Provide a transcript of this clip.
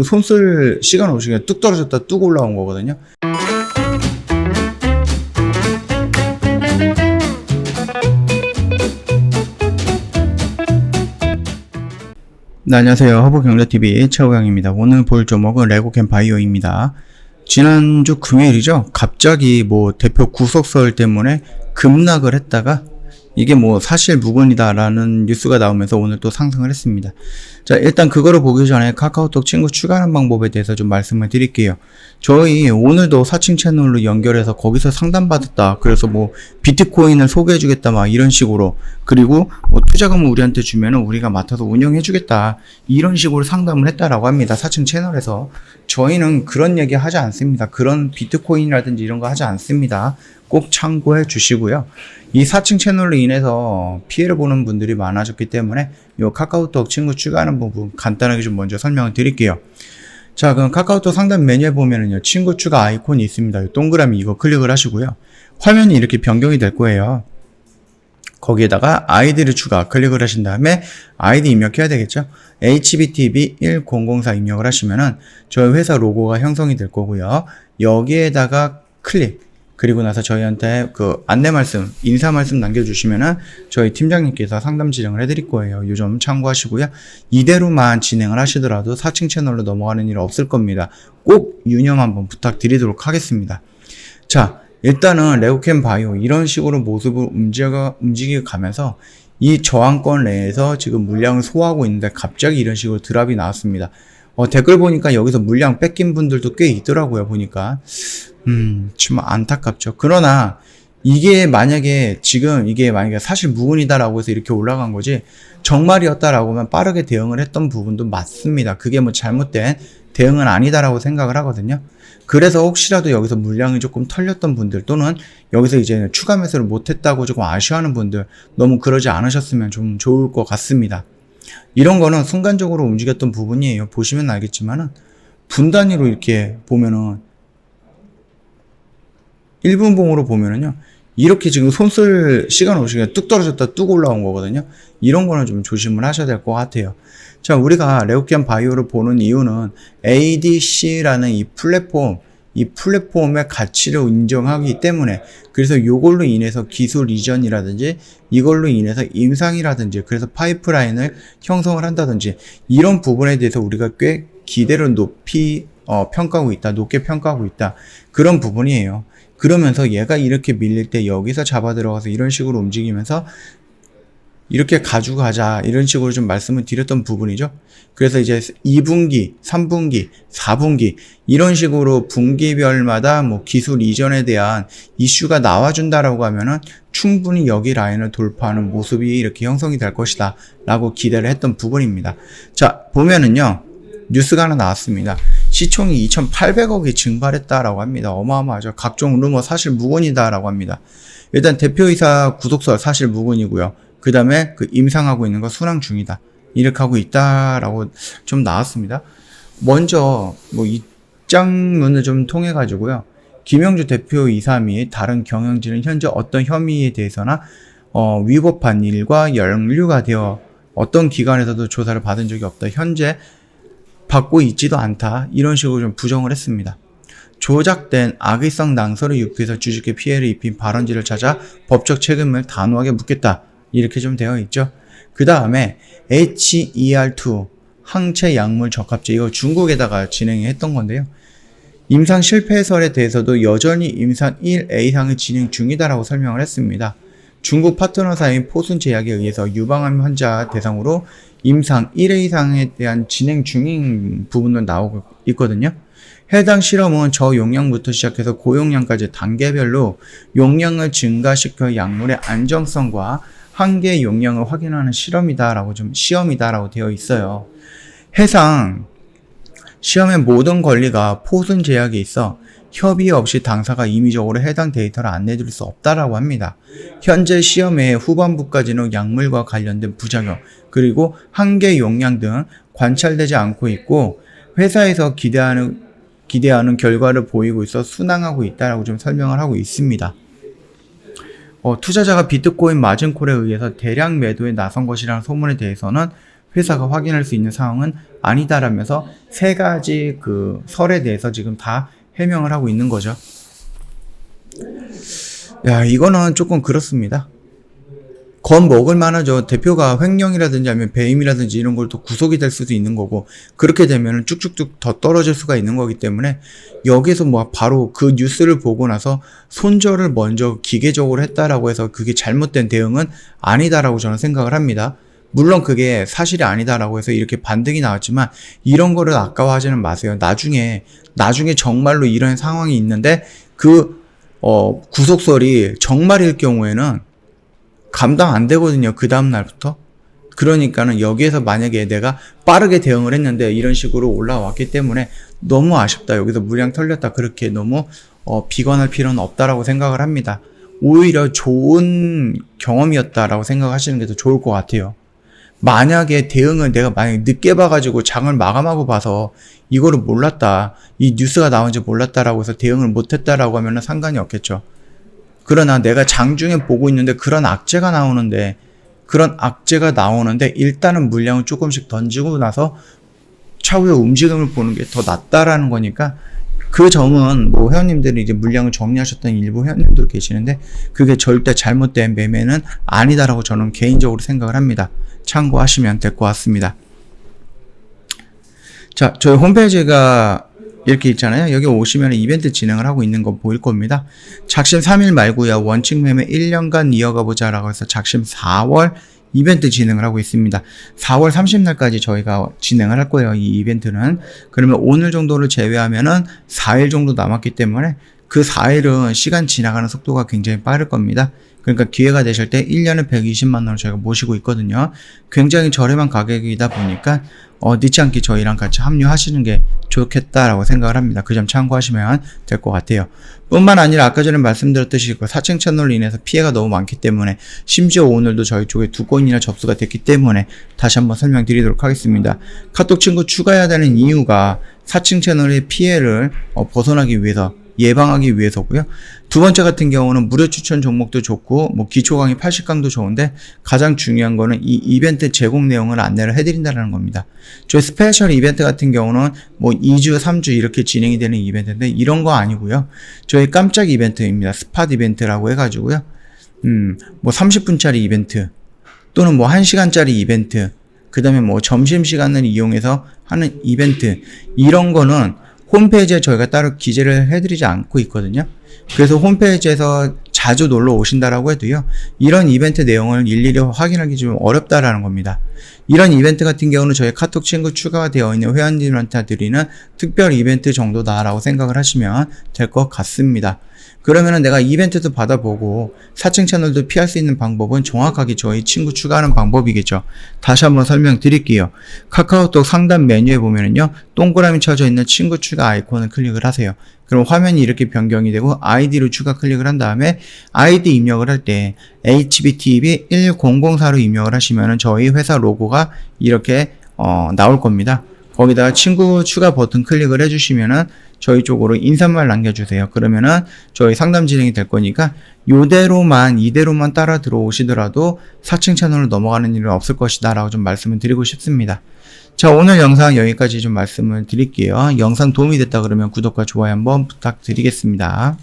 손 쓸 시간 없이 그냥 뚝 떨어졌다 뚝 올라온 거거든요. 네, 안녕하세요. 허브경제TV 최호영입니다. 오늘 볼 종목은 레고캠 바이오입니다. 지난주 금요일이죠. 갑자기 대표 구속설 때문에 급락을 했다가 이게 사실 무근이다라는 뉴스가 나오면서 오늘 또 상승을 했습니다. 자, 일단 그거를 보기 전에 카카오톡 친구 추가하는 방법에 대해서 좀 말씀을 드릴게요. 저희 오늘도 4층 채널로 연결해서 거기서 상담받았다. 그래서 비트코인을 소개해주겠다 이런 식으로, 그리고 투자금을 우리한테 주면은 우리가 맡아서 운영해주겠다 이런 식으로 상담을 했다라고 합니다. 4층 채널에서. 저희는 그런 얘기 하지 않습니다. 그런 비트코인이라든지 이런 거 하지 않습니다. 꼭 참고해 주시고요. 이 4층 채널로 인해서 피해를 보는 분들이 많아졌기 때문에 이 카카오톡 친구 추가하는 부분 간단하게 좀 먼저 설명을 드릴게요. 자, 그럼 카카오톡 상담 메뉴에 보면은요, 친구 추가 아이콘이 있습니다. 동그라미 이거 클릭을 하시고요. 화면이 이렇게 변경이 될 거예요. 거기에다가 아이디를 추가 클릭을 하신 다음에 아이디 입력해야 되겠죠. HBTV1004 입력을 하시면은 저희 회사 로고가 형성이 될 거고요. 여기에다가 클릭, 그리고 나서 저희한테 안내 말씀, 인사 말씀 남겨주시면은 저희 팀장님께서 상담 진행을 해드릴 거예요. 요 점 참고하시고요. 이대로만 진행을 하시더라도 4층 채널로 넘어가는 일 없을 겁니다. 꼭 유념 한번 부탁드리도록 하겠습니다. 자, 일단은 레고캠 바이오 이런 식으로 모습을 움직여 가면서 이 저항권 내에서 지금 물량을 소화하고 있는데 갑자기 이런 식으로 드랍이 나왔습니다. 댓글 보니까 여기서 물량 뺏긴 분들도 꽤 있더라고요, 보니까. 좀 안타깝죠. 그러나 이게 만약에 사실 무근이다라고 해서 이렇게 올라간 거지, 정말이었다라고 하면 빠르게 대응을 했던 부분도 맞습니다. 그게 잘못된 대응은 아니다라고 생각을 하거든요. 그래서 혹시라도 여기서 물량이 조금 털렸던 분들, 또는 여기서 이제 추가 매수를 못했다고 조금 아쉬워하는 분들, 너무 그러지 않으셨으면 좀 좋을 것 같습니다. 이런 거는 순간적으로 움직였던 부분이에요. 보시면 알겠지만은 분 단위로 이렇게 보면은 1분 봉으로 보면은요, 이렇게 지금 손 쓸 시간 없이 그냥 뚝 떨어졌다 뚝 올라온 거거든요. 이런 거는 좀 조심을 하셔야 될 것 같아요. 자, 우리가 레고캠 바이오를 보는 이유는 ADC라는 이 플랫폼의 가치를 인정하기 때문에, 그래서 이걸로 인해서 기술 이전이라든지 이걸로 인해서 임상이라든지 그래서 파이프라인을 형성을 한다든지 이런 부분에 대해서 우리가 꽤 기대를 높게 평가하고 있다. 그런 부분이에요. 그러면서 얘가 이렇게 밀릴 때 여기서 잡아 들어가서 이런 식으로 움직이면서 이렇게 가지고 가자 이런 식으로 좀 말씀을 드렸던 부분이죠. 그래서 이제 2분기, 3분기, 4분기 이런 식으로 분기별마다 기술 이전에 대한 이슈가 나와준다라고 하면은 충분히 여기 라인을 돌파하는 모습이 이렇게 형성이 될 것이다 라고 기대를 했던 부분입니다. 자, 보면은요, 뉴스가 하나 나왔습니다. 시총이 2,800억이 증발했다라고 합니다. 어마어마하죠. 각종 루머 사실 무근이다라고 합니다. 일단 대표이사 구속설 사실 무근이고요. 그 다음에 임상하고 있는 거 순항 중이다. 이렇게 하고 있다라고 좀 나왔습니다. 먼저 입장문을 좀 통해 가지고요, 김영주 대표이사 및 다른 경영진은 현재 어떤 혐의에 대해서나 위법한 일과 연루가 되어 어떤 기관에서도 조사를 받은 적이 없다. 현재 받고 있지도 않다. 이런 식으로 좀 부정을 했습니다. 조작된 악의성 낭설을 유포해서 주식에 피해를 입힌 발언지를 찾아 법적 책임을 단호하게 묻겠다. 이렇게 좀 되어 있죠. 그 다음에 HER2 항체 약물 적합제, 이거 중국에다가 진행했던 건데요. 임상 실패설에 대해서도 여전히 임상 1A상을 진행 중이다라고 설명을 했습니다. 중국 파트너사인 포순제약에 의해서 유방암 환자 대상으로 임상 1A상에 대한 진행 중인 부분은 나오고 있거든요. 해당 실험은 저용량부터 시작해서 고용량까지 단계별로 용량을 증가시켜 약물의 안정성과 한계 용량을 확인하는 시험이다라고 되어 있어요. 해상 시험의 모든 권리가 포순 제약에 있어 협의 없이 당사가 임의적으로 해당 데이터를 안내해줄 수 없다라고 합니다. 현재 시험의 후반부까지는 약물과 관련된 부작용, 그리고 한계 용량 등 관찰되지 않고 있고 회사에서 기대하는 결과를 보이고 있어 순항하고 있다라고 좀 설명을 하고 있습니다. 투자자가 비트코인 마진콜에 의해서 대량 매도에 나선 것이라는 소문에 대해서는 회사가 확인할 수 있는 상황은 아니다라면서 세 가지 그 설에 대해서 지금 다 해명을 하고 있는 거죠. 야, 이거는 조금 그렇습니다. 겁먹을 만하죠. 대표가 횡령이라든지 아니면 배임이라든지 이런 걸 또 구속이 될 수도 있는 거고, 그렇게 되면 쭉쭉쭉 더 떨어질 수가 있는 거기 때문에 여기서 뭐 바로 그 뉴스를 보고 나서 손절을 먼저 기계적으로 했다라고 해서 그게 잘못된 대응은 아니다라고 저는 생각을 합니다. 물론 그게 사실이 아니다라고 해서 이렇게 반등이 나왔지만 이런 거를 아까워하지는 마세요. 나중에 정말로 이런 상황이 있는데 그 구속설이 정말일 경우에는 감당 안 되거든요. 그 다음 날부터. 그러니까는 여기에서 만약에 내가 빠르게 대응을 했는데 이런 식으로 올라왔기 때문에 너무 아쉽다. 여기서 물량 털렸다. 그렇게 너무 비관할 필요는 없다라고 생각을 합니다. 오히려 좋은 경험이었다라고 생각하시는 게 더 좋을 것 같아요. 만약에 대응을 내가 만약에 늦게 봐가지고 장을 마감하고 봐서 이거를 몰랐다. 이 뉴스가 나온지 몰랐다라고 해서 대응을 못했다라고 하면 상관이 없겠죠. 그러나 내가 장중에 보고 있는데 그런 악재가 나오는데 일단은 물량을 조금씩 던지고 나서 차후에 움직임을 보는 게 더 낫다라는 거니까 그 점은 뭐 회원님들이 이제 물량을 정리하셨던 일부 회원님들 계시는데 그게 절대 잘못된 매매는 아니다라고 저는 개인적으로 생각을 합니다. 참고하시면 될 것 같습니다. 자, 저희 홈페이지가 이렇게 있잖아요. 여기 오시면 이벤트 진행을 하고 있는 거 보일 겁니다. 작심 3일 말고요. 원칙 매매 1년간 이어가 보자 라고 해서 작심 4월 이벤트 진행을 하고 있습니다. 4월 30날까지 저희가 진행을 할 거예요. 이 이벤트는. 그러면 오늘 정도를 제외하면은 4일 정도 남았기 때문에 그 4일은 시간 지나가는 속도가 굉장히 빠를 겁니다. 그러니까 기회가 되실 때 1년에 120만 원을 저희가 모시고 있거든요. 굉장히 저렴한 가격이다 보니까 늦지 않게 저희랑 같이 합류하시는 게 좋겠다라고 생각을 합니다. 그 점 참고하시면 될 것 같아요. 뿐만 아니라 아까 전에 말씀드렸듯이 그 사칭 채널로 인해서 피해가 너무 많기 때문에 심지어 오늘도 저희 쪽에 2건이나 접수가 됐기 때문에 다시 한번 설명드리도록 하겠습니다. 카톡 친구 추가해야 되는 이유가 사칭 채널의 피해를 벗어나기 위해서 예방하기 위해서고요. 두 번째 같은 경우는 무료 추천 종목도 좋고 뭐 기초 강의 80강도 좋은데 가장 중요한 거는 이 이벤트 제공 내용을 안내를 해드린다는 겁니다. 저희 스페셜 이벤트 같은 경우는 뭐 2주, 3주 이렇게 진행이 되는 이벤트인데 이런 거 아니고요. 저희 깜짝 이벤트입니다. 스팟 이벤트라고 해가지고요. 뭐 30분짜리 이벤트 또는 뭐 1시간짜리 이벤트 그 다음에 뭐 점심시간을 이용해서 하는 이벤트 이런 거는 홈페이지에 저희가 따로 기재를 해드리지 않고 있거든요. 그래서 홈페이지에서 자주 놀러 오신다라고 해도요. 이런 이벤트 내용을 일일이 확인하기 좀 어렵다라는 겁니다. 이런 이벤트 같은 경우는 저희 카톡 친구 추가가 되어 있는 회원님한테 드리는 특별 이벤트 정도다라고 생각을 하시면 될 것 같습니다. 그러면은 내가 이벤트도 받아보고 사칭 채널도 피할 수 있는 방법은 정확하게 저희 친구 추가하는 방법이겠죠. 다시 한번 설명드릴게요. 카카오톡 상단 메뉴에 보면은요. 동그라미 쳐져 있는 친구 추가 아이콘을 클릭을 하세요. 그럼 화면이 이렇게 변경이 되고 아이디로 추가 클릭을 한 다음에 아이디 입력을 할 때 HBTV1004로 입력을 하시면은 저희 회사 로고가 이렇게 나올 겁니다. 거기다가 친구 추가 버튼 클릭을 해주시면은 저희 쪽으로 인사말 남겨주세요. 그러면은 저희 상담 진행이 될 거니까 이대로만 따라 들어오시더라도 사칭 채널로 넘어가는 일은 없을 것이다 라고 좀 말씀을 드리고 싶습니다. 자, 오늘 영상 여기까지 좀 말씀을 드릴게요. 영상 도움이 됐다 그러면 구독과 좋아요 한번 부탁드리겠습니다.